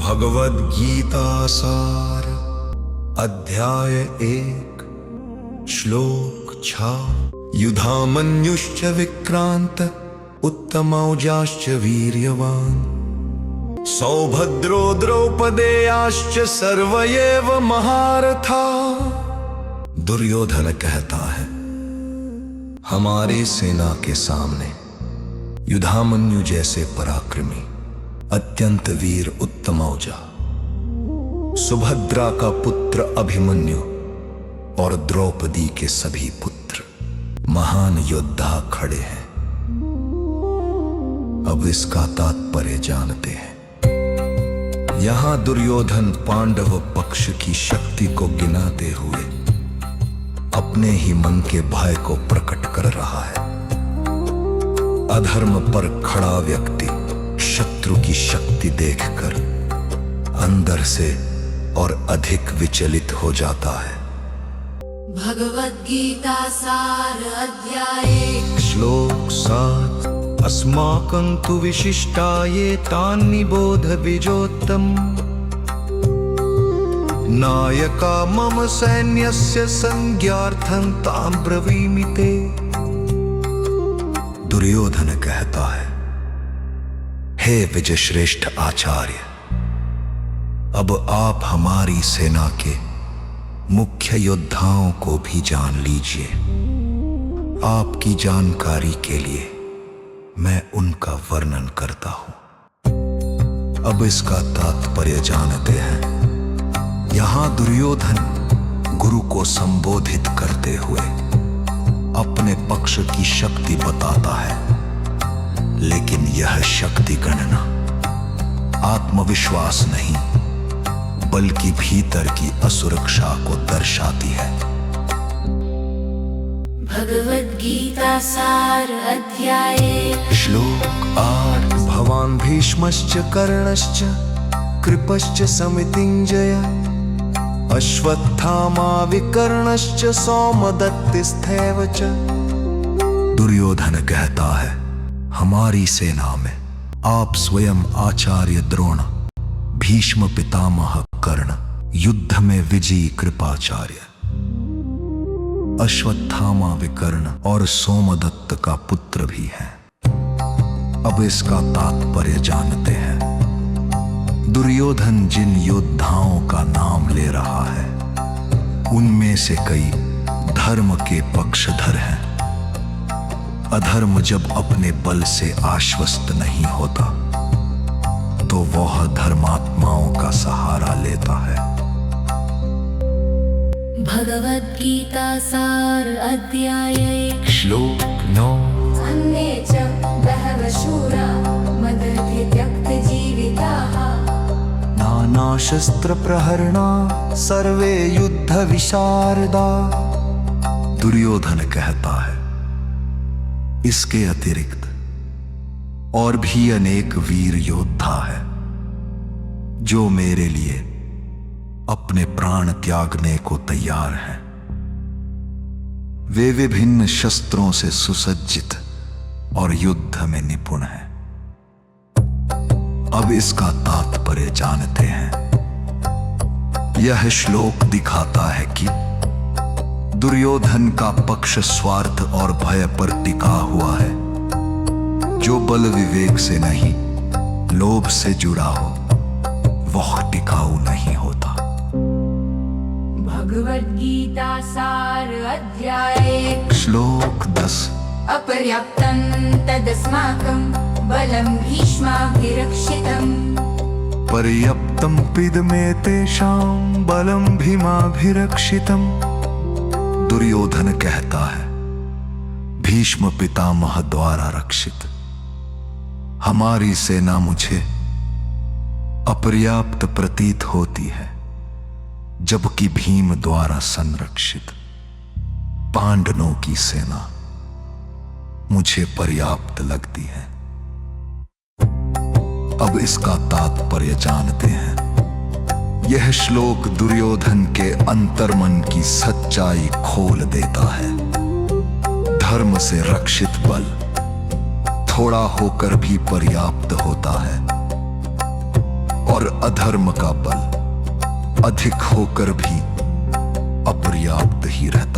भगवद गीता सार अध्याय 1 श्लोक 6 युधामन्युश्च विक्रांत उत्तमौजाश्च वीर्यवान सौभद्रो द्रौपदेयाश्च सर्वयेव महारथा। दुर्योधन कहता है, हमारी सेना के सामने युधामन्यु जैसे पराक्रमी, अत्यंत वीर उत्तमौजा, सुभद्रा का पुत्र अभिमन्यु और द्रौपदी के सभी पुत्र महान योद्धा खड़े हैं। अब इसका तात्पर्य जानते हैं। यहां दुर्योधन पांडव पक्ष की शक्ति को गिनाते हुए अपने ही मन के भय को प्रकट कर रहा है। अधर्म पर खड़ा व्यक्ति शत्रु की शक्ति देखकर अंदर से और अधिक विचलित हो जाता है। भगवद गीता सार अध्याय श्लोक 7 अस्माकं तु विशिष्टाये तान्निबोध विजोत्तम नायका मम सैन्यस्य संज्ञार्थं तां ब्रवीमि ते। दुर्योधन कहता है, हे विजय श्रेष्ठ आचार्य, अब आप हमारी सेना के मुख्य योद्धाओं को भी जान लीजिए। आपकी जानकारी के लिए मैं उनका वर्णन करता हूं। अब इसका तात्पर्य जानते हैं। यहां दुर्योधन गुरु को संबोधित करते हुए अपने पक्ष की शक्ति बताता है, लेकिन यह शक्ति गणना आत्मविश्वास नहीं बल्कि भीतर की असुरक्षा को दर्शाती है। भगवद गीता सार अध्याय श्लोक 8 भवान् भीष्मश्च कर्णश्च कृपश्च समितिञ्जय अश्वत्थामा विकर्णश्च सौमदत्तिस्थैव च। दुर्योधन कहता है, हमारी सेना में आप स्वयं आचार्य द्रोण, भीष्म पितामह कर्ण, युद्ध में विजयी कृपाचार्य, अश्वत्थामा विकर्ण और सोमदत्त का पुत्र भी है। अब इसका तात्पर्य जानते हैं। दुर्योधन जिन योद्धाओं का नाम ले रहा है उनमें से कई धर्म के पक्षधर हैं। अधर्म जब अपने बल से आश्वस्त नहीं होता तो वह धर्मात्माओं का सहारा लेता है। भगवद गीता सार अध्याय श्लोक 9 अन्ये च बहवः शूरा मदर्थे त्यक्तजीविताः नानाशस्त्र प्रहरणा सर्वे युद्ध विशारदा। दुर्योधन कहता है, इसके अतिरिक्त और भी अनेक वीर योद्धा है जो मेरे लिए अपने प्राण त्यागने को तैयार हैं। वे विभिन्न शस्त्रों से सुसज्जित और युद्ध में निपुण हैं। अब इसका तात्पर्य जानते हैं। यह श्लोक दिखाता है कि दुर्योधन का पक्ष स्वार्थ और भय पर टिका हुआ है। जो बल विवेक से नहीं लोभ से जुड़ा हो वह टिकाऊ नहीं होता। भगवद गीता सार अध्याय श्लोक 10 अपर्याप्तं तदस्माकं बलं भीष्माभिरक्षितम् पर्याप्तं पिदमे तेषां बलं भीमाभिरक्षितम्। दुर्योधन कहता है, भीष्म पितामह द्वारा रक्षित हमारी सेना मुझे अपर्याप्त प्रतीत होती है, जबकि भीम द्वारा संरक्षित पांडवों की सेना मुझे पर्याप्त लगती है। अब इसका तात्पर्य जानते हैं। यह श्लोक दुर्योधन के अंतर्मन की सच्चाई खोल देता है। धर्म से रक्षित बल थोड़ा होकर भी पर्याप्त होता है और अधर्म का बल अधिक होकर भी अपर्याप्त ही रहता